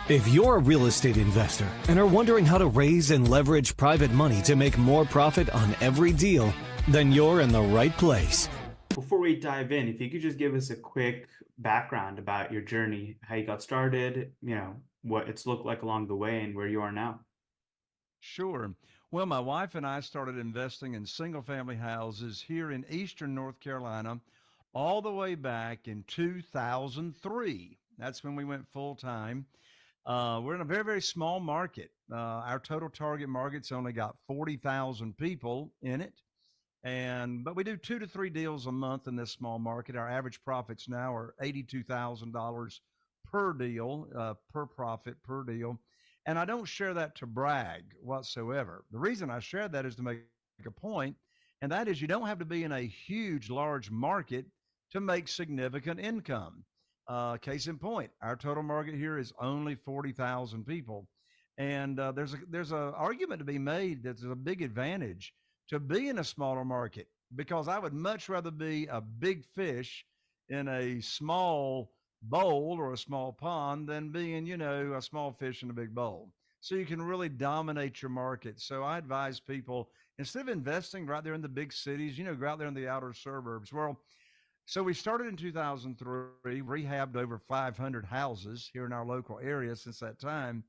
If you're a real estate investor and are wondering how to raise and leverage private money to make more profit on every deal, then you're in the right place. Before we dive in, if you could just give us a quick background about your journey, how you got started, what it's looked like along the way and where you are now. Sure. Well, my wife and I started investing in single family houses here in eastern North Carolina all the way back in 2003. That's when we went full time. We're in a very, very small market. Our total target market's only got 40,000 people in it. But we do 2 to 3 deals a month in this small market. Our average profits now are $82,000 per deal, per profit per deal. And I don't share that to brag whatsoever. The reason I share that is to make a point, and that is you don't have to be in a huge, large market to make significant income. Case in point, our total market here is only 40,000 people. And there's a argument to be made that there's a big advantage to be in a smaller market because I would much rather be a big fish in a small bowl or a small pond than being, a small fish in a big bowl. So you can really dominate your market. So I advise people instead of investing right there in the big cities, go out there in the outer suburbs. Well, so we started in 2003, rehabbed over 500 houses here in our local area since that time.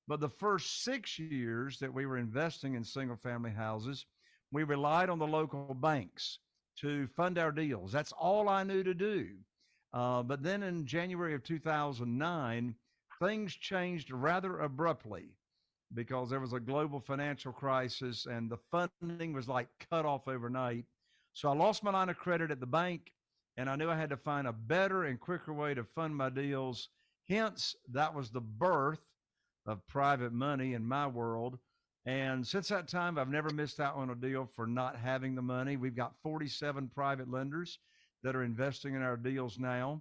But the first 6 years that we were investing in single family houses, we relied on the local banks to fund our deals. That's all I knew to do. But then in January of 2009, things changed rather abruptly because there was a global financial crisis and the funding was like cut off overnight. So I lost my line of credit at the bank and I knew I had to find a better and quicker way to fund my deals. Hence, that was the birth of private money in my world. And since that time, I've never missed out on a deal for not having the money. We've got 47 private lenders that are investing in our deals now.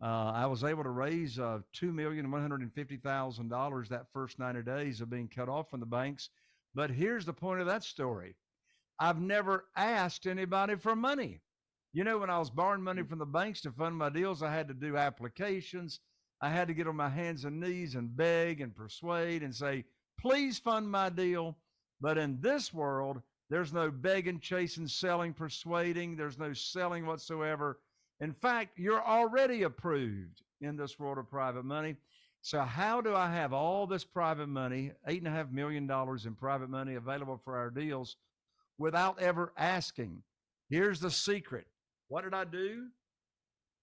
I was able to raise $2,150,000 that first 90 days of being cut off from the banks. But here's the point of that story. I've never asked anybody for money. When I was borrowing money from the banks to fund my deals, I had to do applications. I had to get on my hands and knees and beg and persuade and say, please fund my deal. But in this world, there's no begging, chasing, selling, persuading. There's no selling whatsoever. In fact, you're already approved in this world of private money. So how do I have all this private money, $8.5 million in private money available for our deals without ever asking? Here's the secret. What did I do?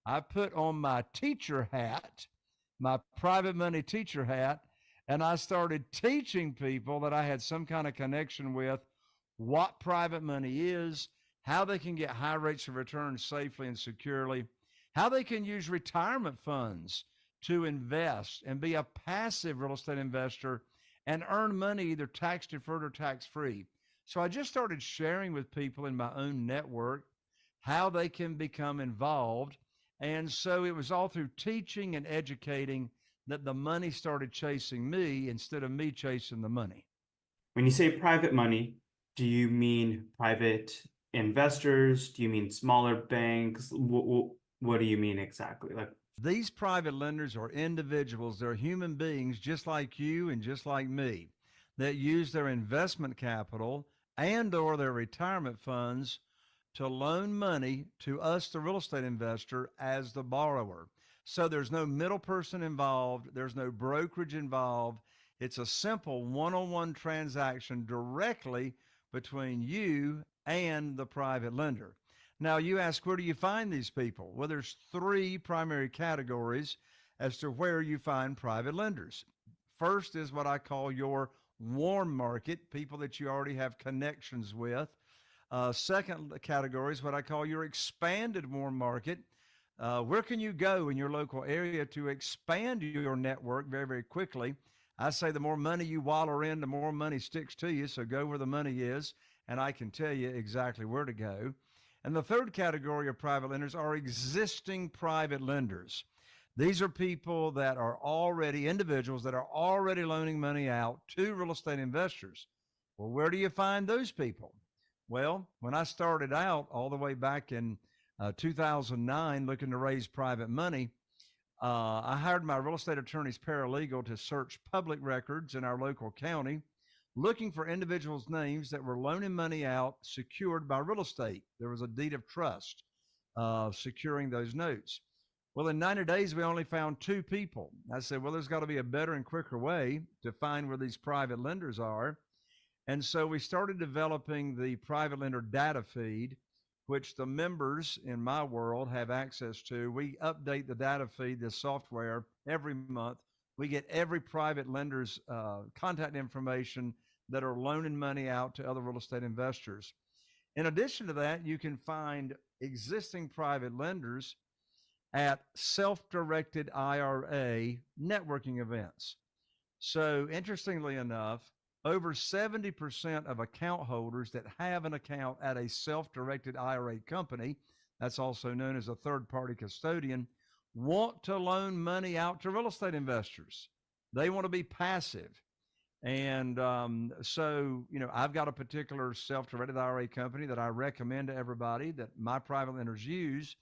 I put on my teacher hat, my private money teacher hat, and I started teaching people that I had some kind of connection with what private money is, how they can get high rates of return safely and securely, how they can use retirement funds to invest and be a passive real estate investor and earn money either tax deferred or tax free. So I just started sharing with people in my own network how they can become involved. And so it was all through teaching and educating that the money started chasing me instead of me chasing the money. When you say private money, do you mean private investors? Do you mean smaller banks? What do you mean exactly? These private lenders are individuals, they're human beings just like you and just like me that use their investment capital and or their retirement funds to loan money to us, the real estate investor, as the borrower. So there's no middle person involved. There's no brokerage involved. It's a simple one-on-one transaction directly between you and the private lender. Now you ask, where do you find these people? Well, there's three primary categories as to where you find private lenders. First is what I call your warm market, people that you already have connections with. Second category is what I call your expanded warm market. Where can you go in your local area to expand your network very, very quickly? I say the more money you wallow in, the more money sticks to you. So go where the money is, and I can tell you exactly where to go. And the third category of private lenders are existing private lenders. These are people that are already individuals that are already loaning money out to real estate investors. Well, where do you find those people? Well, when I started out all the way back in 2009 looking to raise private money, I hired my real estate attorney's paralegal to search public records in our local county, looking for individuals' names that were loaning money out secured by real estate. There was a deed of trust securing those notes. Well, in 90 days, we only found two people. I said, well, there's got to be a better and quicker way to find where these private lenders are. And so we started developing the private lender data feed, which the members in my world have access to. We update the data feed, this software, every month. We get every private lender's contact information that are loaning money out to other real estate investors. In addition to that, you can find existing private lenders at self-directed IRA networking events. So interestingly enough, over 70% of account holders that have an account at a self-directed IRA company, that's also known as a third-party custodian, want to loan money out to real estate investors. They want to be passive. And I've got a particular self-directed IRA company that I recommend to everybody that my private lenders use.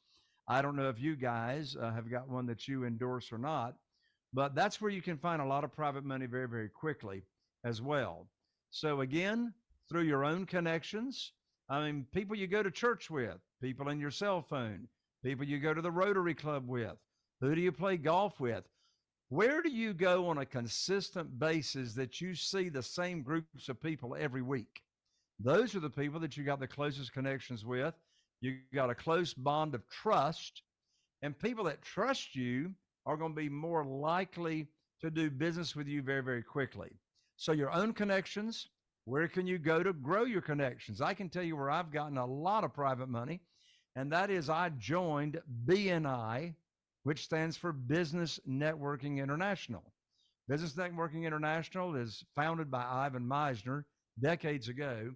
I don't know if you guys have got one that you endorse or not, but that's where you can find a lot of private money very, very quickly as well. So again, through your own connections, I mean, people you go to church with, people in your cell phone, people you go to the Rotary Club with, who do you play golf with? Where do you go on a consistent basis that you see the same groups of people every week? Those are the people that you got the closest connections with. You got a close bond of trust, and people that trust you are going to be more likely to do business with you very, very quickly. So your own connections, where can you go to grow your connections? I can tell you where I've gotten a lot of private money, and that is I joined BNI, which stands for Business Networking International. Business Networking International is founded by Ivan Meisner decades ago.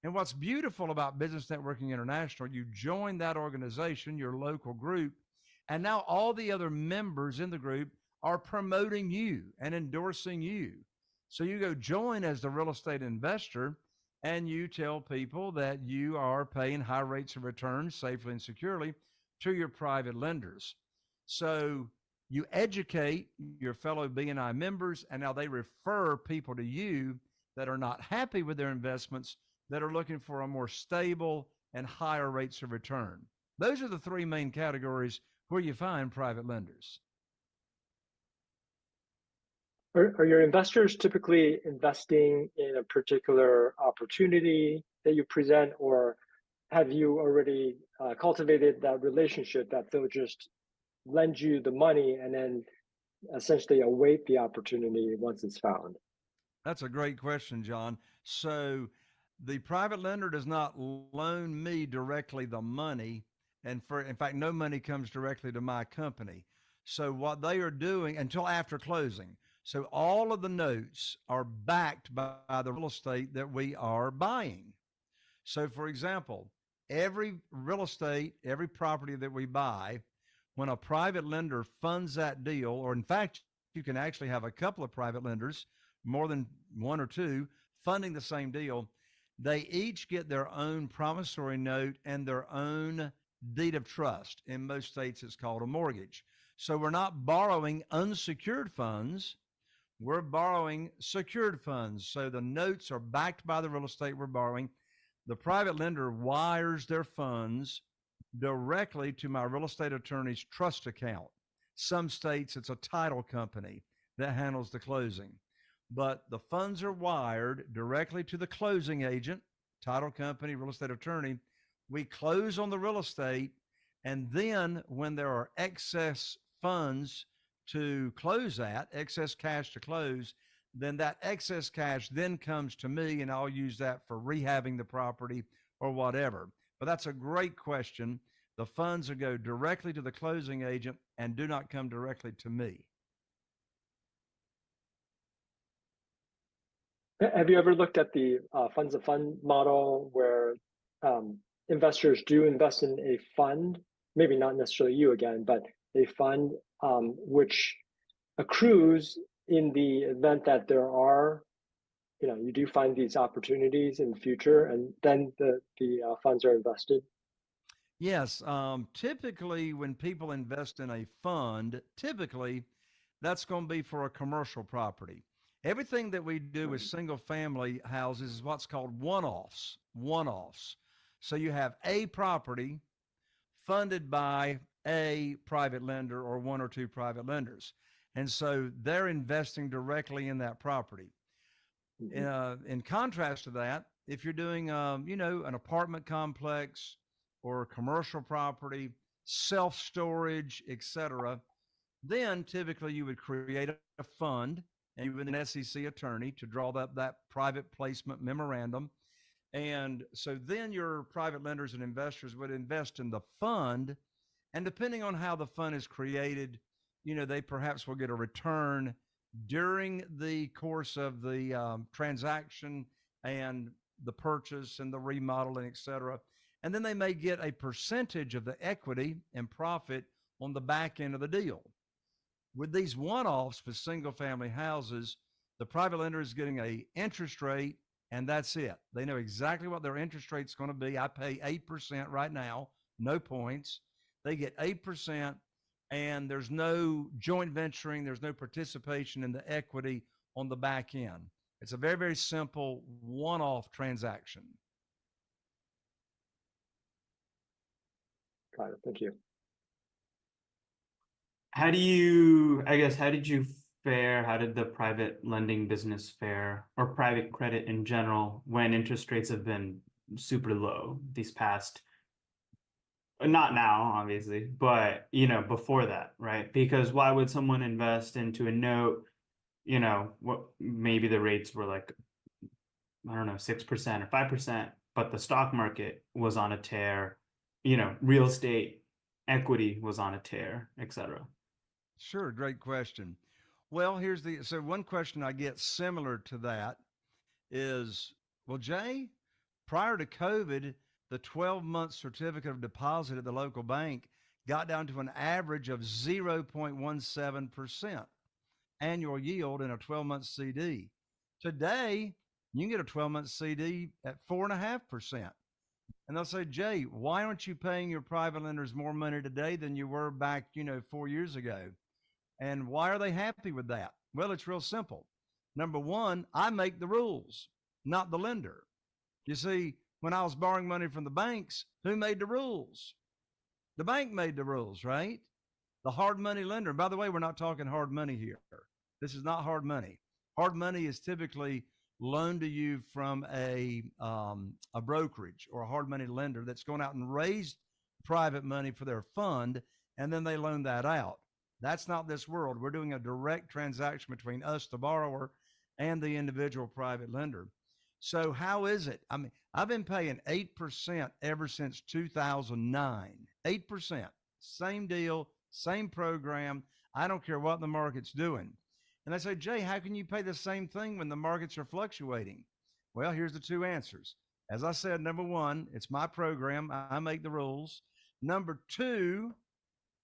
And what's beautiful about Business Networking International, you join that organization, your local group, and now all the other members in the group are promoting you and endorsing you. So you go join as the real estate investor, and you tell people that you are paying high rates of return safely and securely to your private lenders. So you educate your fellow BNI members, and now they refer people to you that are not happy with their investments, that are looking for a more stable and higher rates of return. Those are the three main categories where you find private lenders. Are your investors typically investing in a particular opportunity that you present, or have you already cultivated that relationship that they'll just lend you the money and then essentially await the opportunity once it's found? That's a great question, John. So the private lender does not loan me directly the money. And in fact, no money comes directly to my company. So what they are doing until after closing. So all of the notes are backed by the real estate that we are buying. So for example, every real estate, every property that we buy, when a private lender funds that deal, or in fact, you can actually have a couple of private lenders, more than one or two, funding the same deal, they each get their own promissory note and their own deed of trust. In most states, it's called a mortgage. So we're not borrowing unsecured funds. We're borrowing secured funds. So the notes are backed by the real estate we're borrowing. The private lender wires their funds directly to my real estate attorney's trust account. Some states, it's a title company that handles the closing. But the funds are wired directly to the closing agent, title company, real estate attorney. We close on the real estate, and then when there are excess funds to close at, excess cash to close, then that excess cash then comes to me, and I'll use that for rehabbing the property or whatever. But that's a great question. The funds will go directly to the closing agent and do not come directly to me. Have you ever looked at the funds of fund model where investors do invest in a fund, maybe not necessarily you again, but a fund which accrues in the event that there are, you do find these opportunities in the future, and then the funds are invested? Yes. Typically, when people invest in a fund, typically that's going to be for a commercial property. Everything that we do with Right. single family houses is what's called one offs. One offs. So you have a property funded by a private lender or one or two private lenders. And so they're investing directly in that property. Hmm. In contrast to that, if you're doing, an apartment complex or a commercial property, self storage, etc., then typically you would create a fund and you would need an SEC attorney to draw up that private placement memorandum. And so then your private lenders and investors would invest in the fund, and depending on how the fund is created, they perhaps will get a return during the course of the transaction and the purchase and the remodeling, et cetera. And then they may get a percentage of the equity and profit on the back end of the deal. With these one-offs for single family houses, the private lender is getting a interest rate, and that's it. They know exactly what their interest rate's going to be. I pay 8% right now, no points. They get 8%, and there's no joint venturing, there's no participation in the equity on the back end. It's a very, very simple one-off transaction. Got it. Thank you. How did you fare? How did the private lending business fare, or private credit in general, when interest rates have been super low these past, not now, obviously, but before that, right? Because why would someone invest into a note, what maybe the rates were like, I don't know, 6% or 5%, but the stock market was on a tear, real estate equity was on a tear, etc. Sure, great question. Well, so one question I get similar to that is, well, Jay, prior to COVID, the 12-month certificate of deposit at the local bank got down to an average of 0.17% annual yield in a 12-month CD. Today, you can get a 12-month CD at 4.5%. And they'll say, Jay, why aren't you paying your private lenders more money today than you were back, 4 years ago? And why are they happy with that? Well, it's real simple. Number one, I make the rules, not the lender. You see, when I was borrowing money from the banks, who made the rules? The bank made the rules, right? The hard money lender. By the way, we're not talking hard money here. This is not hard money. Hard money is typically loaned to you from a brokerage or a hard money lender that's going out and raised private money for their fund, and then they loan that out. That's not this world. We're doing a direct transaction between us, the borrower, and the individual private lender. So how is it? I mean, I've been paying 8% ever since 2009. 8%. Same deal, same program. I don't care what the market's doing. And they say, Jay, how can you pay the same thing when the markets are fluctuating? Well, here's the two answers. As I said, number one, it's my program. I make the rules. Number two,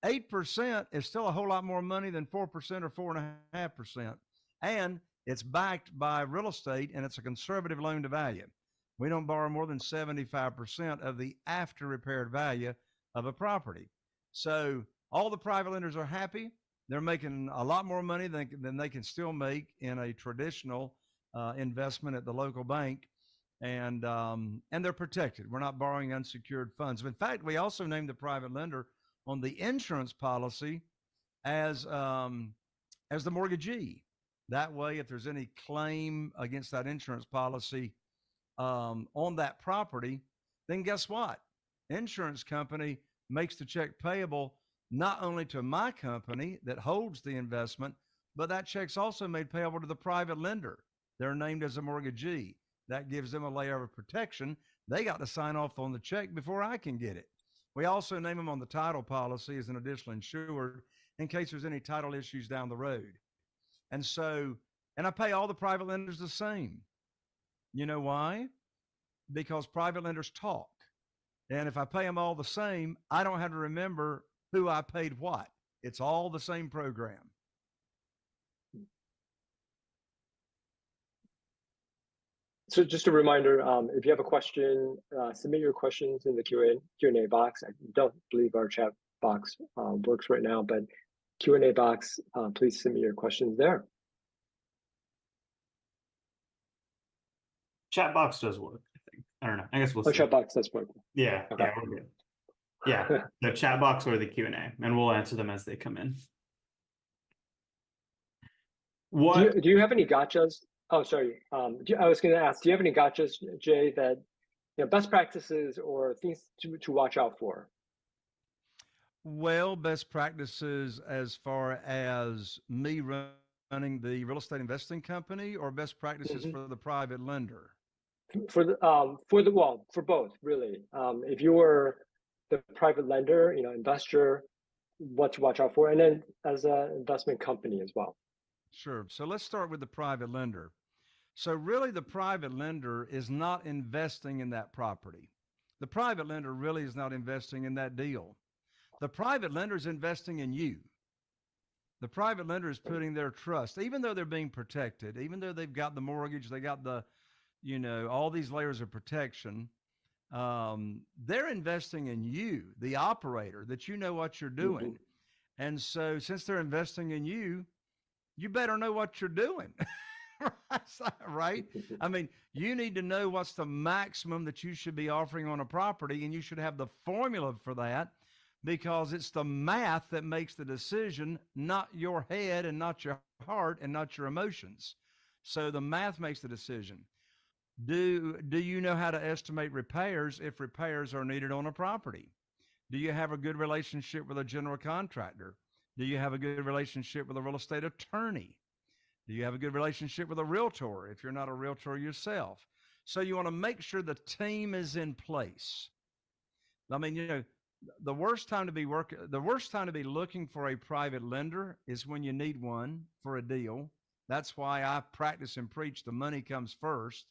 8% is still a whole lot more money than 4% or 4.5%. And it's backed by real estate, and it's a conservative loan to value. We don't borrow more than 75% of the after repaired value of a property. So all the private lenders are happy. They're making a lot more money than they can still make in a traditional investment at the local bank. And they're protected. We're not borrowing unsecured funds. In fact, we also named the private lender on the insurance policy as the mortgagee. That way, if there's any claim against that insurance policy on that property, then guess what? Insurance company makes the check payable not only to my company that holds the investment, but that check's also made payable to the private lender. They're named as a mortgagee. That gives them a layer of protection. They got to sign off on the check before I can get it. We also name them on the title policy as an additional insured in case there's any title issues down the road. And I pay all the private lenders the same. You know why? Because private lenders talk. And if I pay them all the same, I don't have to remember who I paid what. It's all the same program. So just a reminder, if you have a question, submit your questions in the Q&A box. I don't believe our chat box works right now, but Q&A box, please submit your questions there. Chat box does work, I think. I don't know. I guess we'll Oh, see. chat box does work. Yeah, Okay. yeah, we're good. Yeah, the chat box or the Q&A, and we'll answer them as they come in. What? Do you have any gotchas? Oh, sorry. I was going to ask, do you have any gotchas, Jay, that best practices or things to watch out for? Well, best practices as far as me running the real estate investing company, or best practices Mhm. for the private lender? For both, really. If you were the private lender, investor, what to watch out for, and then as an investment company as well. Sure. So let's start with the private lender. So really the private lender is not investing in that property. The private lender really is not investing in that deal. The private lender is investing in you. The private lender is putting their trust, even though they're being protected, even though they've got the mortgage, they got the, all these layers of protection. They're investing in you, the operator, that you know what you're doing. Mm-hmm. And so since they're investing in you, you better know what you're doing. Right? I mean, you need to know what's the maximum that you should be offering on a property, and you should have the formula for that, because it's the math that makes the decision, not your head and not your heart and not your emotions. So the math makes the decision. Do you know how to estimate repairs if repairs are needed on a property? Do you have a good relationship with a general contractor? Do you have a good relationship with a real estate attorney? Do you have a good relationship with a realtor if you're not a realtor yourself? So you want to make sure the team is in place. I mean, the worst time to be looking for a private lender is when you need one for a deal. That's why I practice and preach the money comes first.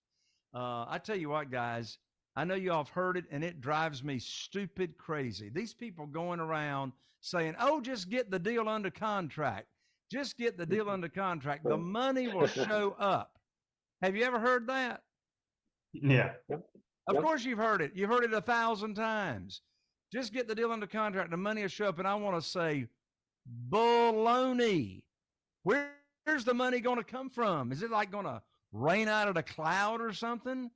I tell you what, guys, I know y'all have heard it, and it drives me stupid crazy. These people going around saying, oh, just get the deal under contract. Just get the deal under contract. The money will show up. Have you ever heard that? Yeah. Of course you've heard it. You've heard it 1,000 times. Just get the deal under contract. The money will show up. And I want to say, baloney. Where's the money going to come from? Is it like going to rain out of the cloud or something?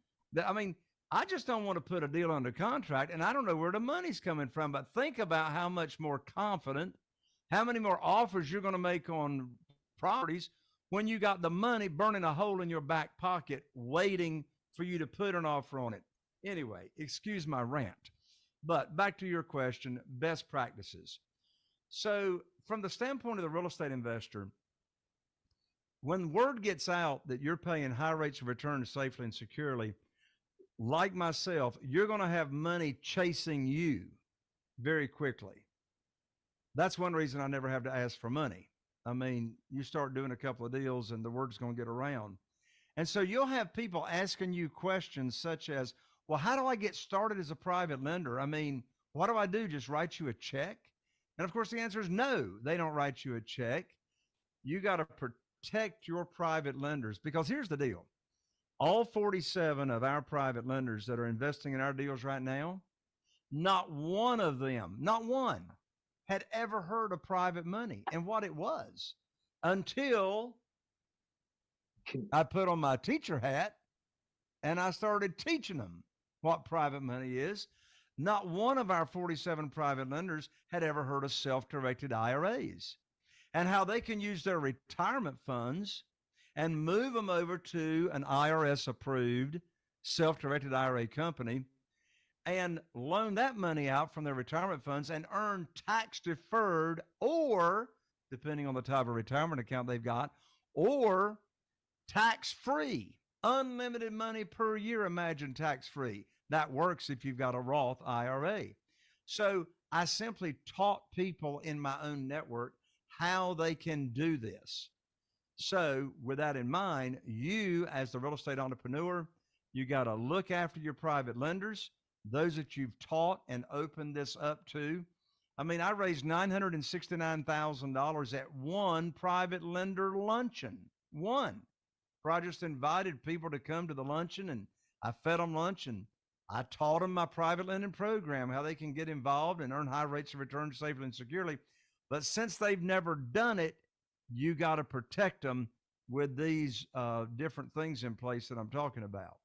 I mean, I just don't want to put a deal under contract, and I don't know where the money's coming from. But think about how much more confident, how many more offers you're going to make on properties when you got the money burning a hole in your back pocket waiting for you to put an offer on it. Anyway, excuse my rant. But back to your question, best practices. So from the standpoint of the real estate investor, when word gets out that you're paying high rates of return safely and securely, like myself, you're going to have money chasing you very quickly. That's one reason I never have to ask for money. I mean, you start doing a couple of deals and the word's going to get around. And so you'll have people asking you questions such as, well, how do I get started as a private lender? I mean, what do I do? Just write you a check? And of course, the answer is no, they don't write you a check. You got to protect your private lenders, because here's the deal. All 47 of our private lenders that are investing in our deals right now, not one of them, not one, had ever heard of private money and what it was until I put on my teacher hat and I started teaching them what private money is. Not one of our 47 private lenders had ever heard of self-directed IRAs and how they can use their retirement funds and move them over to an IRS-approved self-directed IRA company and loan that money out from their retirement funds and earn tax-deferred, or, depending on the type of retirement account they've got, or tax-free, unlimited money per year. Imagine tax-free. That works if you've got a Roth IRA. So I simply taught people in my own network how they can do this. So with that in mind, you as the real estate entrepreneur, you got to look after your private lenders, those that you've taught and opened this up to. I mean, I raised $969,000 at one private lender luncheon. One. where I just invited people to come to the luncheon and I fed them lunch and I taught them my private lending program, how they can get involved and earn high rates of return safely and securely. But since they've never done it, you got to protect them with these different things in place that I'm talking about.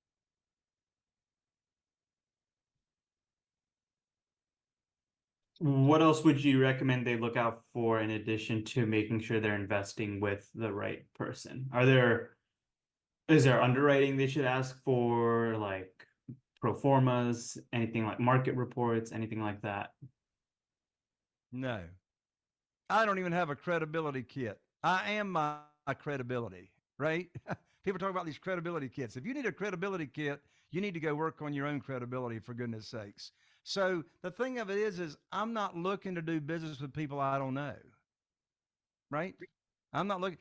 What else would you recommend they look out for in addition to making sure they're investing with the right person? Is there underwriting they should ask for, like pro formas, anything like market reports, anything like that? No, I don't even have a credibility kit. I am my credibility, right? People talk about these credibility kits. If you need a credibility kit, you need to go work on your own credibility, for goodness sakes. So the thing of it is I'm not looking to do business with people I don't know, right? I'm not looking.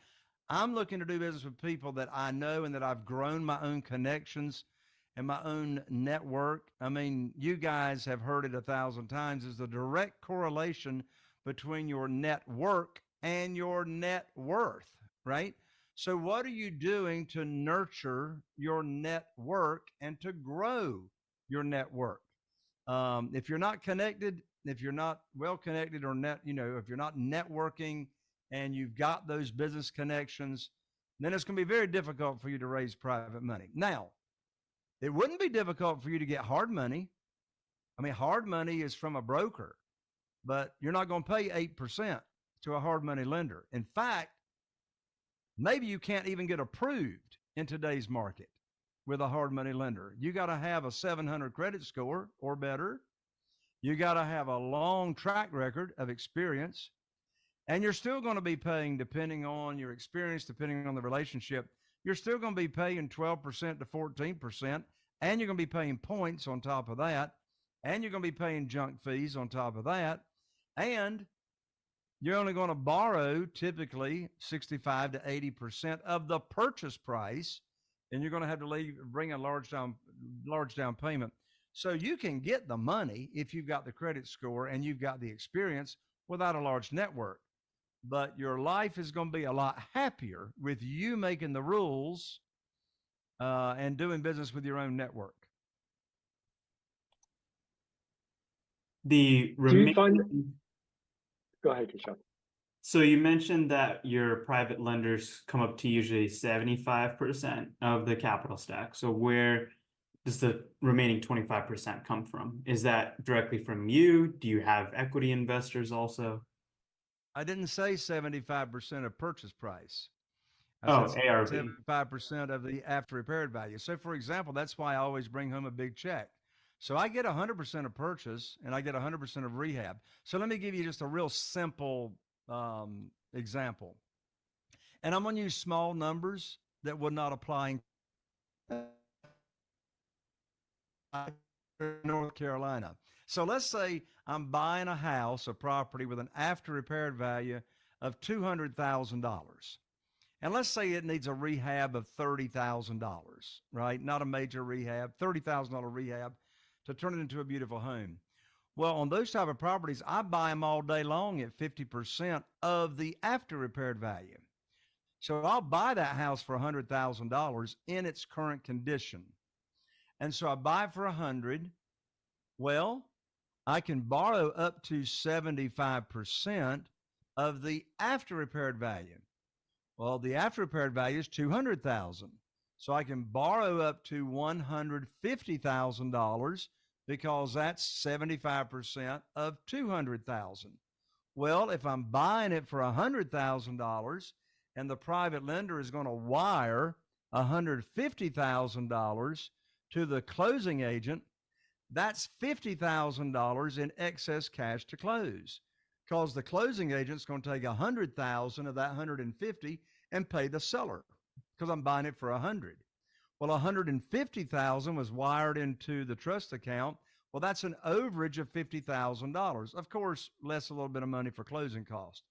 I'm looking to do business with people that I know and that I've grown my own connections and my own network. I mean, you guys have heard it 1,000 times. Is the direct correlation between your network and your net worth, right? So, what are you doing to nurture your network and to grow your network? If you're not connected, if you're not well connected or if you're not networking and you've got those business connections, then it's going to be very difficult for you to raise private money. Now, it wouldn't be difficult for you to get hard money. I mean, hard money is from a broker, but you're not going to pay 8% to a hard money lender. In fact, maybe you can't even get approved in today's market with a hard money lender. You got to have a 700 credit score or better. You got to have a long track record of experience. And you're still going to be paying, depending on your experience, depending on the relationship, you're still going to be paying 12% to 14%. And you're going to be paying points on top of that. And you're going to be paying junk fees on top of that. And you're only going to borrow typically 65 to 80% of the purchase price. And you're going to have to bring a large down payment. So you can get the money if you've got the credit score and you've got the experience without a large network. But your life is going to be a lot happier with you making the rules and doing business with your own network. The Do you find? remaining, Go ahead, Kishan. so you mentioned that your private lenders come up to usually 75% of the capital stack. So where does the remaining 25% come from? Is that directly from you? Do you have equity investors also? I didn't say 75% of purchase price. I Oh, said ARV. 75% of the after repaired value. So, for example, that's why I always bring home a big check. So I get 100% of purchase and I get 100% of rehab. So let me give you just a real simple example. And I'm going to use small numbers that would not apply in North Carolina. So let's say I'm buying a house, a property with an after repaired value of $200,000. And let's say it needs a rehab of $30,000, right? Not a major rehab, $30,000 rehab to turn it into a beautiful home. Well, on those type of properties, I buy them all day long at 50% of the after repaired value. So I'll buy that house for $100,000 in its current condition. And so I buy it for 100. Well, I can borrow up to 75% of the after repaired value. Well, the after repaired value is 200,000. So I can borrow up to $150,000 because that's 75% of 200,000. Well, if I'm buying it for $100,000 and the private lender is going to wire $150,000 to the closing agent, that's $50,000 in excess cash to close, because the closing agent's going to take 100,000 of that 150 and pay the seller because I'm buying it for 100. Well, 150,000 was wired into the trust account. Well, that's an overage of $50,000. Of course, less a little bit of money for closing costs.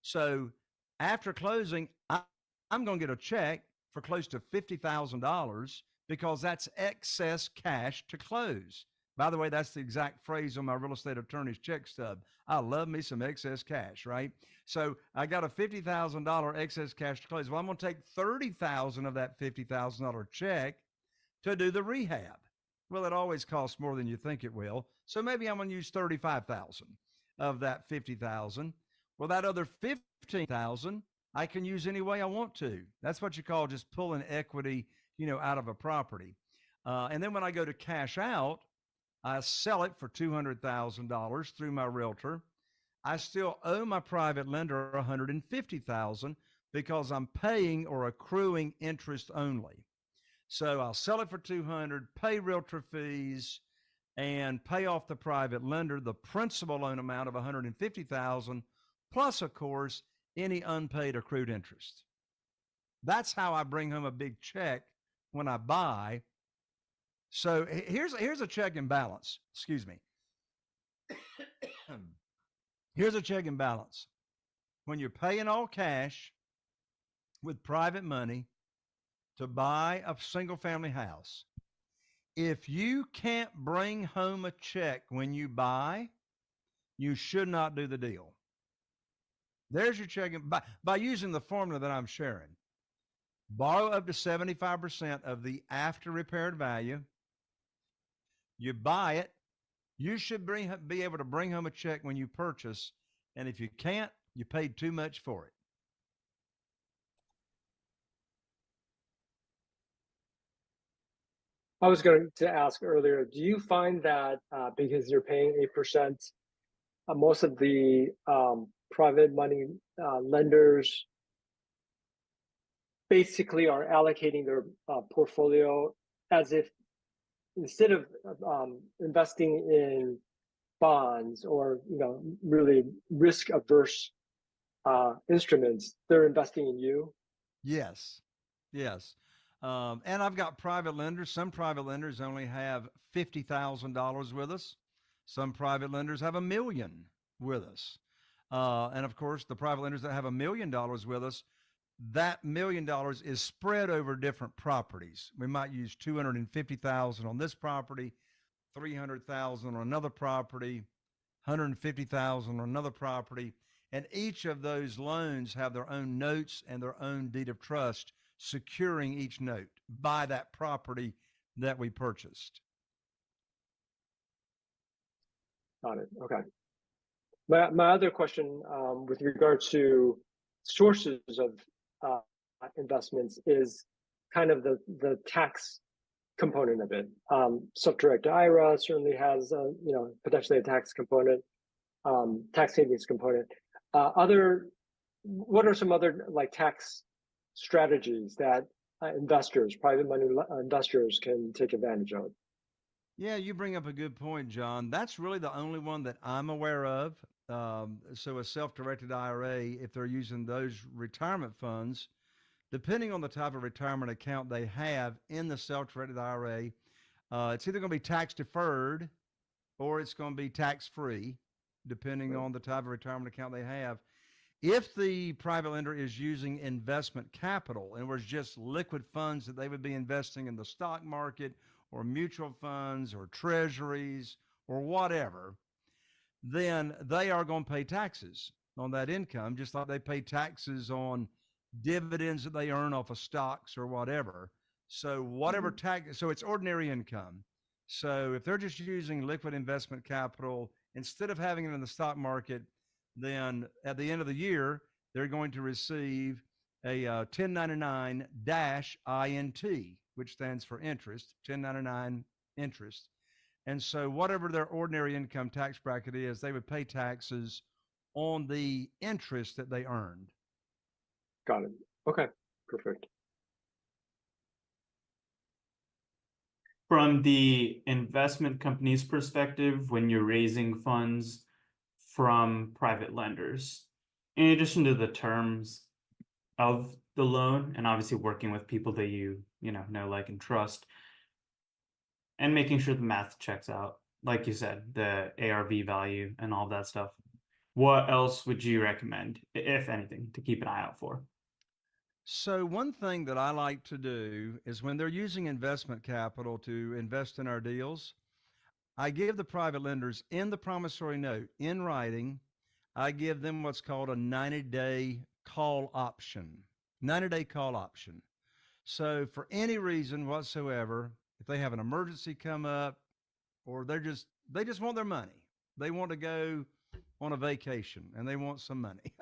So after closing, I'm going to get a check for close to $50,000 because that's excess cash to close. By the way, that's the exact phrase on my real estate attorney's check stub. I love me some excess cash, right? So I got a $50,000 excess cash to close. Well, I'm going to take 30,000 of that $50,000 check to do the rehab. Well, it always costs more than you think it will. So maybe I'm going to use 35,000 of that 50,000. Well, that other 15,000 I can use any way I want to. That's what you call just pulling equity, out of a property. And then when I go to cash out, I sell it for $200,000 through my realtor. I still owe my private lender $150,000 because I'm paying or accruing interest only. So I'll sell it for 200, pay realtor fees, and pay off the private lender the principal loan amount of 150,000 plus, of course, any unpaid accrued interest. That's how I bring home a big check when I buy. So here's a check and balance. Excuse me. Here's a check and balance. When you're paying all cash with private money to buy a single family house, if you can't bring home a check when you buy, you should not do the deal. There's your check. By using the formula that I'm sharing, borrow up to 75% of the after repaired value. You buy it. You should be able to bring home a check when you purchase. And if you can't, you paid too much for it. I was going to ask earlier, do you find that because you're paying 8%, most of the private money lenders basically are allocating their portfolio as if instead of investing in bonds or really risk averse instruments, they're investing in you? Yes. Yes. And I've got private lenders. Some private lenders only have $50,000 with us. Some private lenders have $1 million with us. And of course, the private lenders that have $1 million with us, that $1 million is spread over different properties. We might use 250,000 on this property, 300,000 on another property, 150,000 on another property, and each of those loans have their own notes and their own deed of trust securing each note by that property that we purchased. Got it. Okay. My other question with regard to sources of investments is kind of the tax component of it. Self-directed IRA certainly has potentially a tax component, tax savings component. What are some other like tax strategies that private money investors can take advantage of? Yeah, you bring up a good point, John. That's really the only one that I'm aware of. So a self-directed IRA, if they're using those retirement funds, depending on the type of retirement account they have in the self-directed IRA, it's either going to be tax deferred or it's going to be tax free, depending on the type of retirement account they have. If the private lender is using investment capital and was just liquid funds that they would be investing in the stock market or mutual funds or treasuries or whatever, then they are going to pay taxes on that income, just like they pay taxes on dividends that they earn off of stocks or whatever. So whatever tax, so it's ordinary income. So if they're just using liquid investment capital, instead of having it in the stock market, then at the end of the year, they're going to receive a 1099-INT, which stands for interest, 1099 interest. And so whatever their ordinary income tax bracket is, they would pay taxes on the interest that they earned. Got it. Okay, perfect. From the investment company's perspective, when you're raising funds from private lenders, in addition to the terms of the loan and obviously working with people that you know, like, and trust, and making sure the math checks out, like you said, the ARV value and all that stuff, what else would you recommend, if anything, to keep an eye out for? So one thing that I like to do is when they're using investment capital to invest in our deals, I give the private lenders in the promissory note in writing, I give them what's called a 90-day call option. 90-day call option. So for any reason whatsoever, if they have an emergency come up or they just want their money. They want to go on a vacation and they want some money.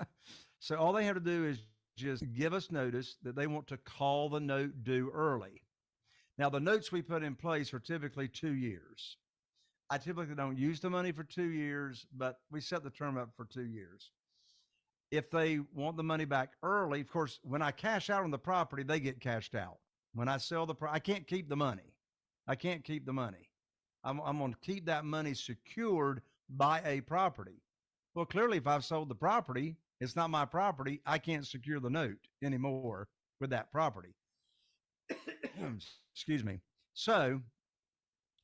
So all they have to do is just give us notice that they want to call the note due early. Now the notes we put in place are typically 2 years. I typically don't use the money for 2 years, but we set the term up for 2 years. If they want the money back early, of course, when I cash out on the property, they get cashed out. When I sell I can't keep the money. I can't keep the money. I'm going to keep that money secured by a property. Well, clearly, if I've sold the property, it's not my property. I can't secure the note anymore with that property. Excuse me. So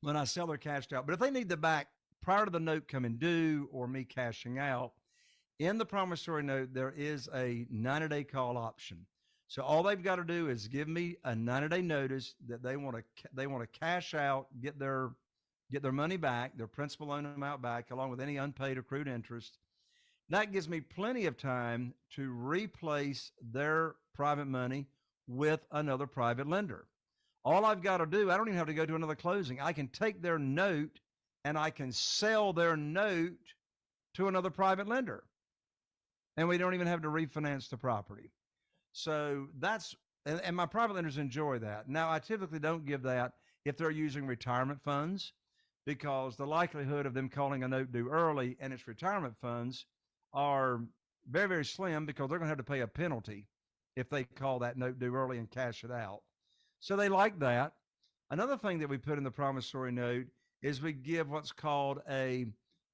when I sell, they're cashed out. But if they need the back prior to the note coming due or me cashing out, in the promissory note, there is a 90-day call option. So all they've got to do is give me a 90-day notice that they want to cash out, get their money back, their principal loan amount back, along with any unpaid accrued interest. That gives me plenty of time to replace their private money with another private lender. All I've got to do, I don't even have to go to another closing. I can take their note and I can sell their note to another private lender. And we don't even have to refinance the property. So and my private lenders enjoy that. Now, I typically don't give that if they're using retirement funds, because the likelihood of them calling a note due early and its retirement funds are very, very slim, because they're going to have to pay a penalty if they call that note due early and cash it out. So they like that. Another thing that we put in the promissory note is we give what's called a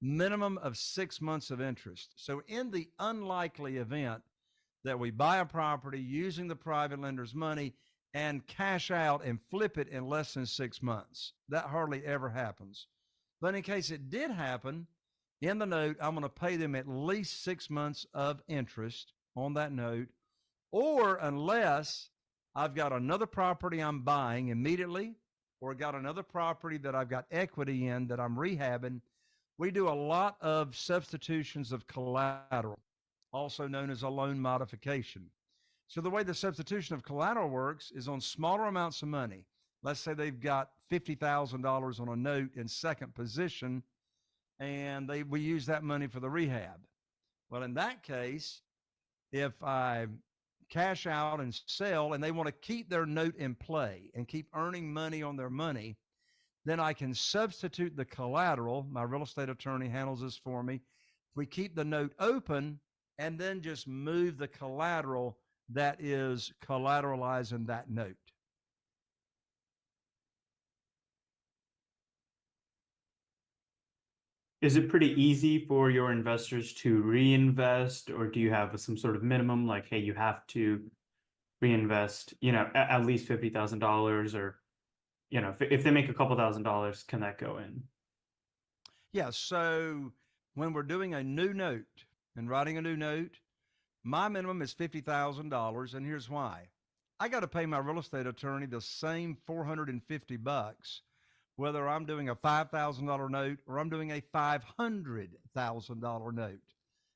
minimum of 6 months of interest. So in the unlikely event that we buy a property using the private lender's money and cash out and flip it in less than 6 months, that hardly ever happens. But in case it did happen, in the note, I'm going to pay them at least 6 months of interest on that note, or unless I've got another property I'm buying immediately, or got another property that I've got equity in that I'm rehabbing. We do a lot of substitutions of collateral, also known as a loan modification. So the way the substitution of collateral works is on smaller amounts of money. Let's say they've got $50,000 on a note in second position, and we use that money for the rehab. Well, in that case, if I cash out and sell and they want to keep their note in play and keep earning money on their money, then I can substitute the collateral. My real estate attorney handles this for me. We keep the note open and then just move the collateral that is collateralizing that note. Is it pretty easy for your investors to reinvest, or do you have some sort of minimum, like, hey, you have to reinvest, at least $50,000, or, if they make a couple $1,000s, can that go in? Yeah. So when we're doing a new note and writing a new note, my minimum is $50,000. And here's why. I got to pay my real estate attorney the same $450, whether I'm doing a $5,000 note or I'm doing a $500,000 note.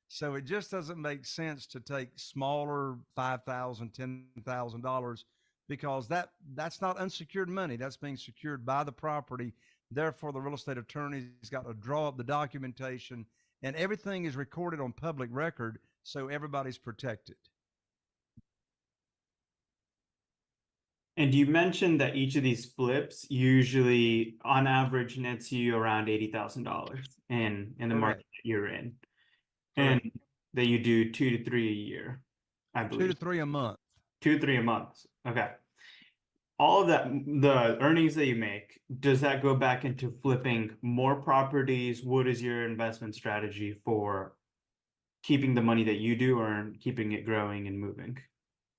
So it just doesn't make sense to take smaller $5,000, $10,000, because that's not unsecured money. That's being secured by the property. Therefore, the real estate attorney's got to draw up the documentation, and everything is recorded on public record, so everybody's protected. And you mentioned that each of these flips usually, on average, nets you around $80,000 in the market that you're in, and that you do 2 to 3 a year, I believe. 2 to 3 a month. 2 to 3 a month. Okay. All of that, the earnings that you make, does that go back into flipping more properties? What is your investment strategy for keeping the money that you do earn, keeping it growing and moving?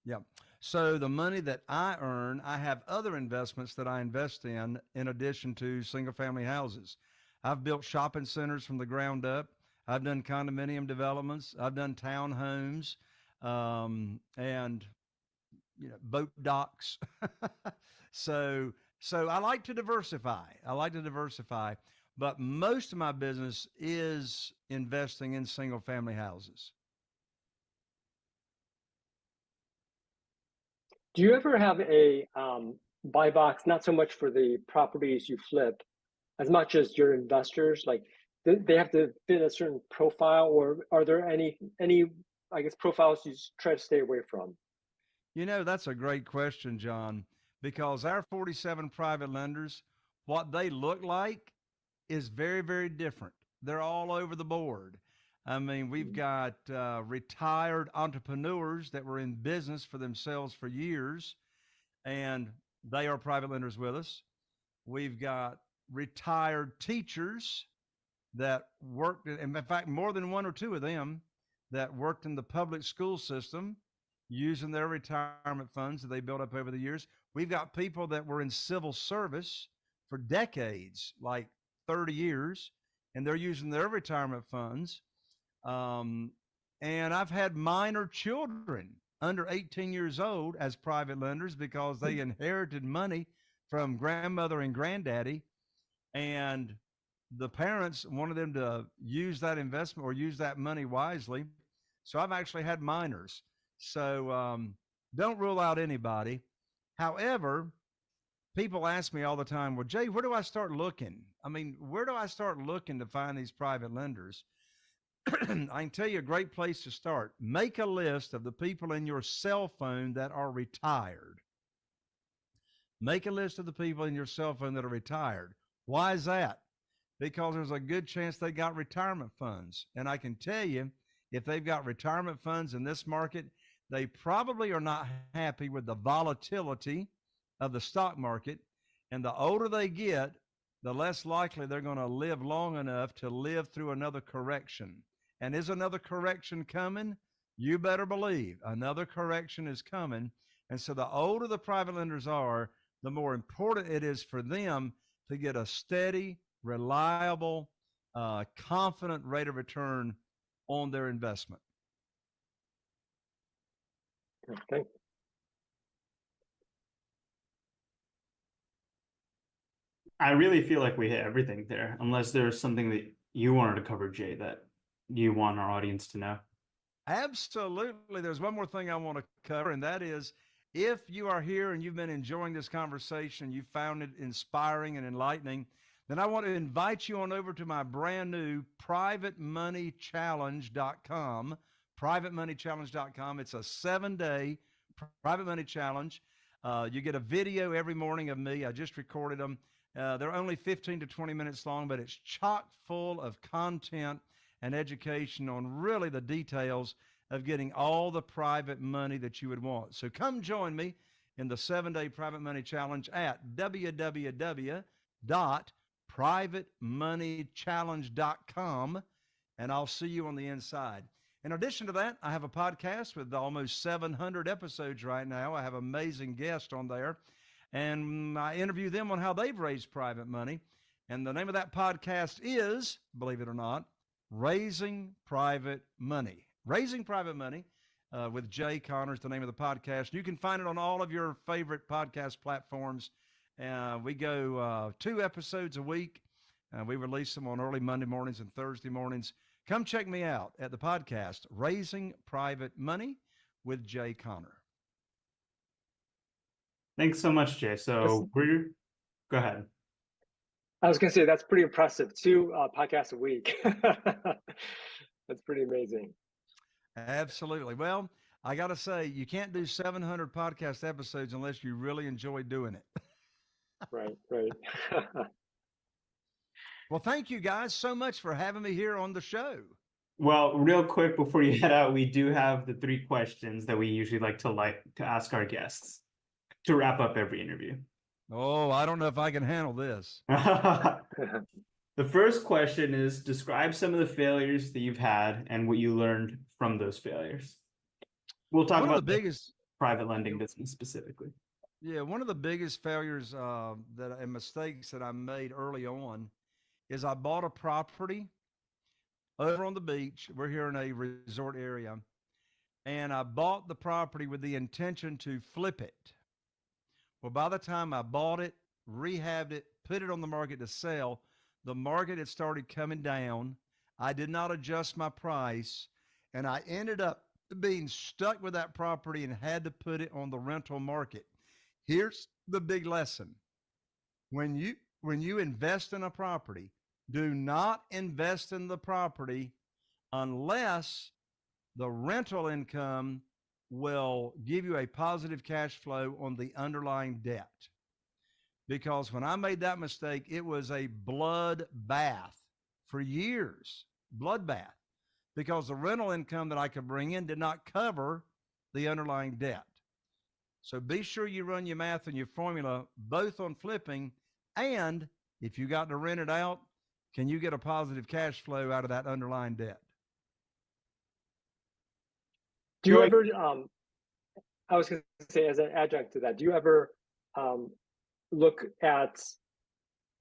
Yeah. So the money that I earn, I have other investments that I invest in addition to single family houses. I've built shopping centers from the ground up. I've done condominium developments. I've done townhomes, and boat docks. So I like to diversify. but most of my business is investing in single family houses. Do you ever have a buy box, not so much for the properties you flip, as much as your investors? Like they have to fit a certain profile, or are there any I guess profiles you try to stay away from? You know, that's a great question, John, because our 47 private lenders, what they look like is very, very different. They're all over the board. I mean, we've got retired entrepreneurs that were in business for themselves for years, and they are private lenders with us. We've got retired teachers that worked, in fact, more than one or two of them that worked in the public school system using their retirement funds that they built up over the years. We've got people that were in civil service for decades, like 30 years, and they're using their retirement funds. Um, and I've had minor children under 18 years old as private lenders because they inherited money from grandmother and granddaddy, and the parents wanted them to use that investment or use that money wisely. So I've actually had minors. So don't rule out anybody. However, people ask me all the time, well, Jay, where do I start looking? I mean, where do I start looking to find these private lenders? I can tell you a great place to start. Make a list of the people in your cell phone that are retired. Make a list of the people in your cell phone that are retired. Why is that? Because there's a good chance they got retirement funds. And I can tell you, if they've got retirement funds in this market, they probably are not happy with the volatility of the stock market. And the older they get, the less likely they're going to live long enough to live through another correction. And is another correction coming? You better believe another correction is coming. And so the older the private lenders are, the more important it is for them to get a steady, reliable, confident rate of return on their investment. Okay. I really feel like we hit everything there, unless there's something that you wanted to cover, Jay, that you want our audience to know. Absolutely. There's one more thing I want to cover, and that is if you are here and you've been enjoying this conversation, you found it inspiring and enlightening, then I want to invite you on over to my brand new privatemoneychallenge.com. Privatemoneychallenge.com. It's a 7-day private money challenge. You get a video every morning of me. I just recorded them. They're only 15 to 20 minutes long, but it's chock full of content and education on really the details of getting all the private money that you would want. So come join me in the 7-day private money challenge at www.privatemoneychallenge.com, and I'll see you on the inside. In addition to that, I have a podcast with almost 700 episodes right now. I have amazing guests on there, and I interview them on how they've raised private money. And the name of that podcast is, believe it or not, Raising Private Money. Raising Private Money with Jay Conner is the name of the podcast. You can find it on all of your favorite podcast platforms. We go 2 episodes a week. We release them on early Monday mornings and Thursday mornings. Come check me out at the podcast, Raising Private Money with Jay Conner. Thanks so much, Jay. So go ahead. I was going to say that's pretty impressive. 2 podcasts a week. That's pretty amazing. Absolutely. Well, I got to say, you can't do 700 podcast episodes unless you really enjoy doing it. Right. Well, thank you guys so much for having me here on the show. Well, real quick before you head out, we do have the 3 questions that we usually like to ask our guests to wrap up every interview. Oh, I don't know if I can handle this. The first question is, describe some of the failures that you've had and what you learned from those failures. We'll talk about the biggest private lending business specifically. Yeah, one of the biggest failures and mistakes that I made early on is I bought a property over on the beach. We're here in a resort area, and I bought the property with the intention to flip it. Well, by the time I bought it, rehabbed it, put it on the market to sell, the market had started coming down. I did not adjust my price, and I ended up being stuck with that property and had to put it on the rental market. Here's the big lesson. When you invest in a property, do not invest in the property unless the rental income will give you a positive cash flow on the underlying debt. Because when I made that mistake, it was a blood bath for years, bloodbath, because the rental income that I could bring in did not cover the underlying debt. So be sure you run your math and your formula both on flipping, and if you got to rent it out, can you get a positive cash flow out of that underlying debt? Do you ever, I was going to say as an adjunct to that, do you ever look at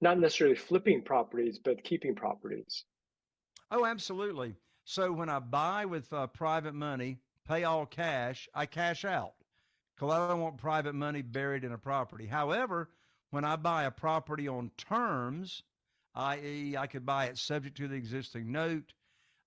not necessarily flipping properties, but keeping properties? Oh, absolutely. So when I buy with private money, pay all cash, I cash out because I don't want private money buried in a property. However, when I buy a property on terms, i.e., I could buy it subject to the existing note,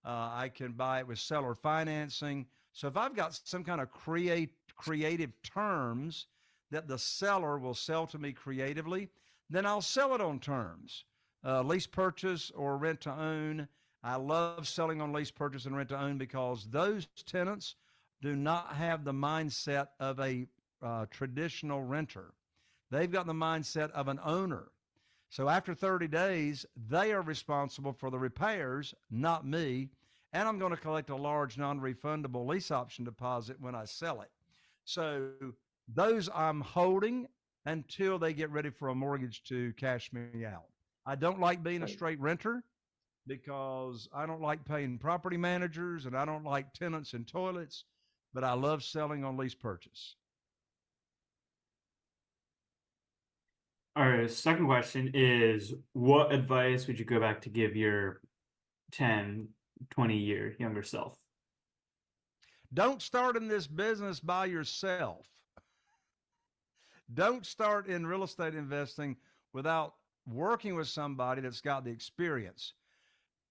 I can buy it with seller financing. So if I've got some kind of creative terms that the seller will sell to me creatively, then I'll sell it on terms. Lease purchase or rent to own. I love selling on lease purchase and rent to own because those tenants do not have the mindset of a traditional renter. They've got the mindset of an owner. So after 30 days, they are responsible for the repairs, not me. And I'm going to collect a large non-refundable lease option deposit when I sell it. So those I'm holding until they get ready for a mortgage to cash me out. I don't like being a straight renter because I don't like paying property managers and I don't like tenants and toilets, but I love selling on lease purchase. Our second question is, what advice would you go back to give your 10, 20-year younger self? Don't start in this business by yourself. Don't start in real estate investing without working with somebody that's got the experience.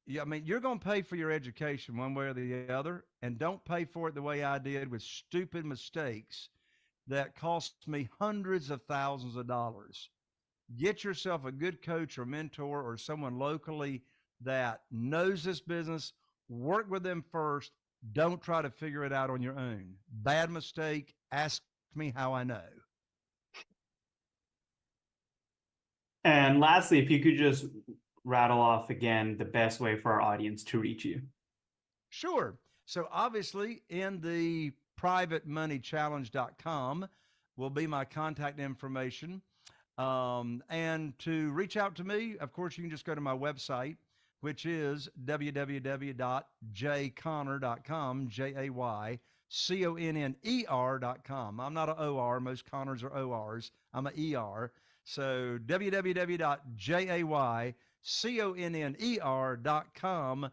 Yeah, I mean, you're going to pay for your education one way or the other, and don't pay for it the way I did with stupid mistakes that cost me hundreds of thousands of dollars. Get yourself a good coach or mentor or someone locally that knows this business. Work with them first. Don't try to figure it out on your own. Bad mistake. Ask me how I know. And lastly, if you could just rattle off again the best way for our audience to reach you. Sure. So obviously in the privatemoneychallenge.com will be my contact information. And to reach out to me, of course, you can just go to my website, which is www.jayconner.com, JayConner.com. I'm not an OR. Most Connors are ORs. I'm an ER. So www.jayconner.com.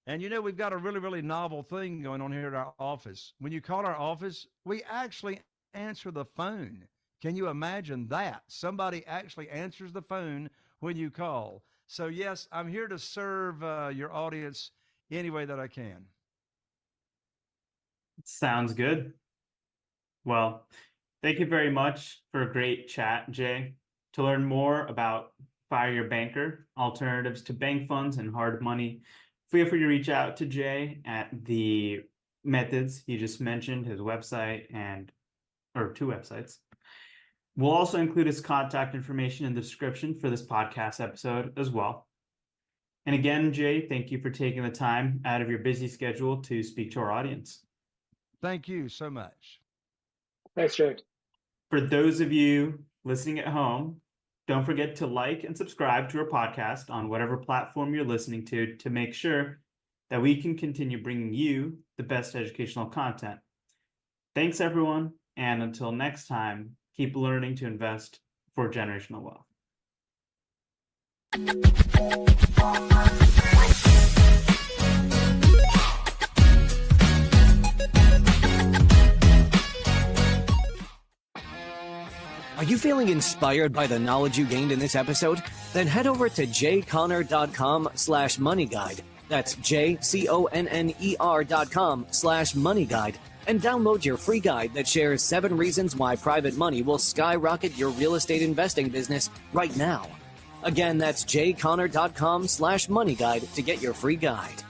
And you know, we've got a really, really novel thing going on here at our office. When you call our office, we actually answer the phone. Can you imagine that? Somebody actually answers the phone when you call. So yes, I'm here to serve your audience any way that I can. Sounds good. Well, thank you very much for a great chat, Jay. To learn more about Fire Your Banker, alternatives to bank funds and hard money, feel free to reach out to Jay at the methods he just mentioned, his website or two websites. We'll also include his contact information in the description for this podcast episode as well. And again, Jay, thank you for taking the time out of your busy schedule to speak to our audience. Thank you so much. Thanks, Jay. For those of you listening at home, don't forget to like and subscribe to our podcast on whatever platform you're listening to make sure that we can continue bringing you the best educational content. Thanks, everyone. And until next time, keep learning to invest for generational wealth. Are you feeling inspired by the knowledge you gained in this episode? Then head over to jconner.com/moneyguide. That's jconner.com/moneyguide and download your free guide that shares 7 reasons why private money will skyrocket your real estate investing business right now. Again, that's jconner.com/moneyguide to get your free guide.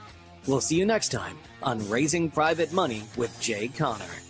We'll see you next time on Raising Private Money with Jay Conner.